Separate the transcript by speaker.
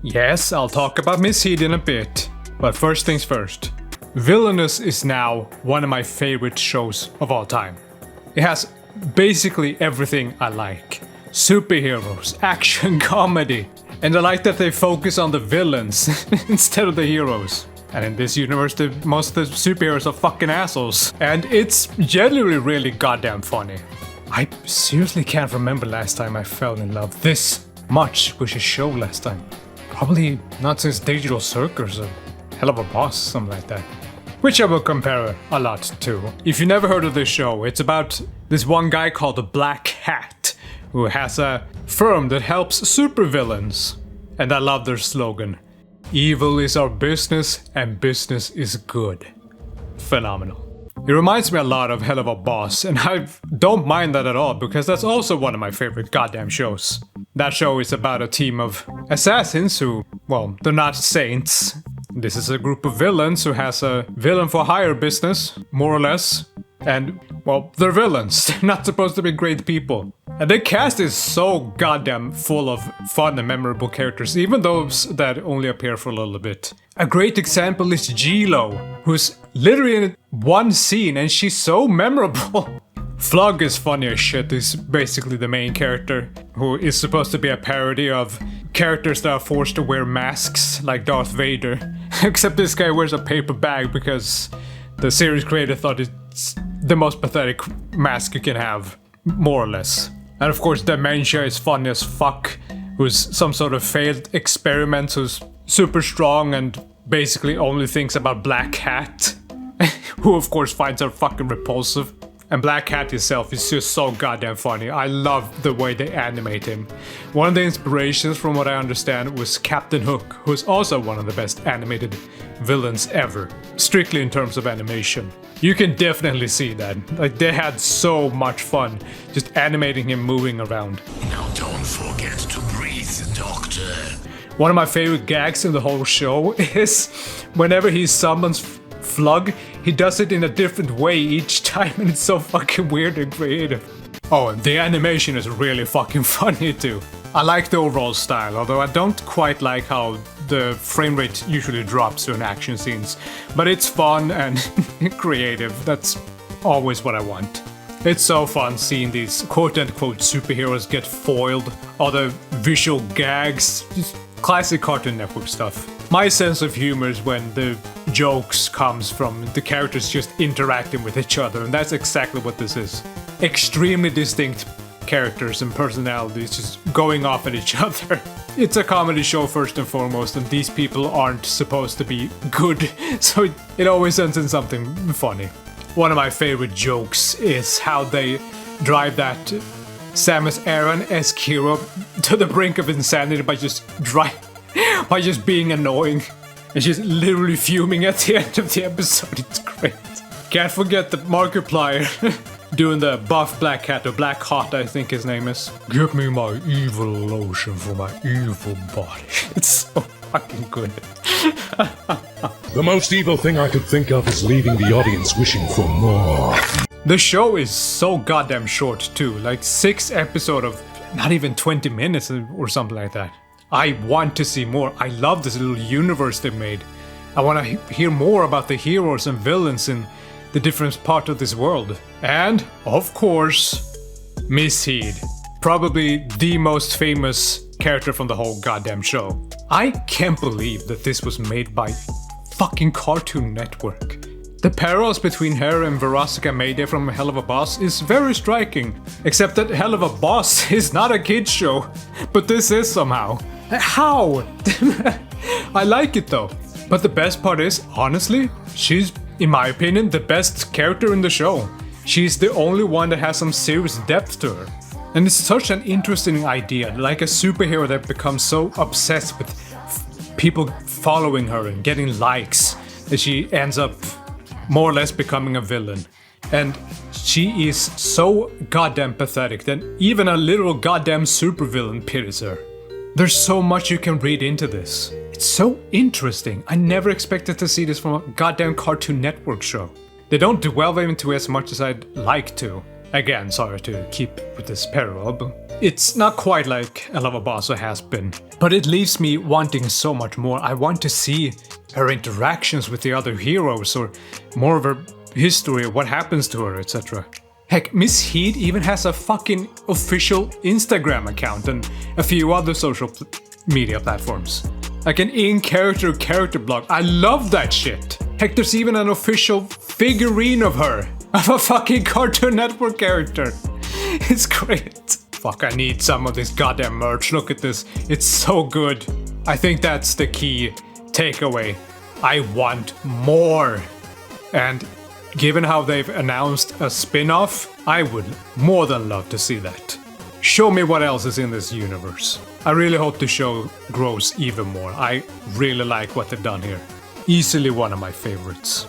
Speaker 1: Yes, I'll talk about Miss Heat in a bit, but first things first. Villainous is now one of my favorite shows of all time. It has basically everything I like. Superheroes, action, comedy, and I like that they focus on the villains instead of the heroes. And in this universe, most of the superheroes are fucking assholes. And it's genuinely really goddamn funny. I seriously can't remember last time I fell in love this much with a show last time. Probably not since Digital Circus or Hell of a Boss, something like that. Which I will compare a lot to. If you never heard of this show, it's about this one guy called the Black Hat, who has a firm that helps supervillains. And I love their slogan. Evil is our business, and business is good. Phenomenal. It reminds me a lot of Hell of a Boss, and I don't mind that at all, because that's also one of my favorite goddamn shows. That show is about a team of assassins who, well, they're not saints. This is a group of villains who has a villain for hire business, more or less. And, well, they're villains. They're not supposed to be great people. And the cast is so goddamn full of fun and memorable characters, even those that only appear for a little bit. A great example is G-Lo, who's literally in one scene and she's so memorable. Flug is funny as shit, is basically the main character, who is supposed to be a parody of characters that are forced to wear masks, like Darth Vader. Except this guy wears a paper bag because the series creator thought it's the most pathetic mask you can have, more or less. And of course Dementia is funny as fuck, who's some sort of failed experiment, who's super strong and basically only thinks about Black Hat, who of course finds her fucking repulsive. And Black Hat himself is just so goddamn funny. I love the way they animate him. One of the inspirations, from what I understand, was Captain Hook, who's also one of the best animated villains ever, strictly in terms of animation. You can definitely see that. Like, they had so much fun just animating him moving around.
Speaker 2: Now don't forget to breathe, Doctor.
Speaker 1: One of my favorite gags in the whole show is whenever he summons Flug, he does it in a different way each time, and it's so fucking weird and creative. Oh, and the animation is really fucking funny too. I like the overall style, although I don't quite like how the frame rate usually drops during action scenes. But it's fun and creative. That's always what I want. It's so fun seeing these quote-unquote superheroes get foiled, all the visual gags, just classic Cartoon Network stuff. My sense of humor is when the jokes comes from the characters just interacting with each other, and that's exactly what this is. Extremely distinct characters and personalities just going off at each other. It's a comedy show first and foremost, and these people aren't supposed to be good, so it always ends in something funny. One of my favorite jokes is how they drive that Samus Aran-esque hero to the brink of insanity by just being annoying. And she's literally fuming at the end of the episode. It's great. Can't forget the Markiplier doing the buff Black Hat, or Black Hot I think his name is. Give me my evil lotion for my evil body. It's so fucking good.
Speaker 3: The most evil thing I could think of is leaving the audience wishing for more.
Speaker 1: The show is so goddamn short too, like 6 episodes of not even 20 minutes or something like that. I want to see more. I love this little universe they made. I want to hear more about the heroes and villains in the different parts of this world. And, of course, Miss Heat. Probably the most famous character from the whole goddamn show. I can't believe that this was made by fucking Cartoon Network. The parallels between her and Veronica Mayday from Hell of a Boss is very striking. Except that Hell of a Boss is not a kid's show, but this is somehow. How? I like it though. But the best part is, honestly, she's, in my opinion, the best character in the show. She's the only one that has some serious depth to her. And it's such an interesting idea, like a superhero that becomes so obsessed with people following her and getting likes, that she ends up more or less becoming a villain. And she is so goddamn pathetic that even a literal goddamn supervillain pities her. There's so much you can read into this. It's so interesting. I never expected to see this from a goddamn Cartoon Network show. They don't delve into it as much as I'd like to. Again, sorry to keep with this parallel, but it's not quite like Elavabasso has been, but it leaves me wanting so much more. I want to see her interactions with the other heroes, or more of her history, what happens to her, etc. Heck, Miss Heat even has a fucking official Instagram account and a few other social media platforms. Like an in-character character blog. I love that shit! Heck, there's even an official figurine of her! Of a fucking Cartoon Network character! It's great! Fuck, I need some of this goddamn merch. Look at this. It's so good. I think that's the key takeaway. I want more! And given how they've announced a spin-off, I would more than love to see that. Show me what else is in this universe. I really hope the show grows even more. I really like what they've done here. Easily one of my favorites.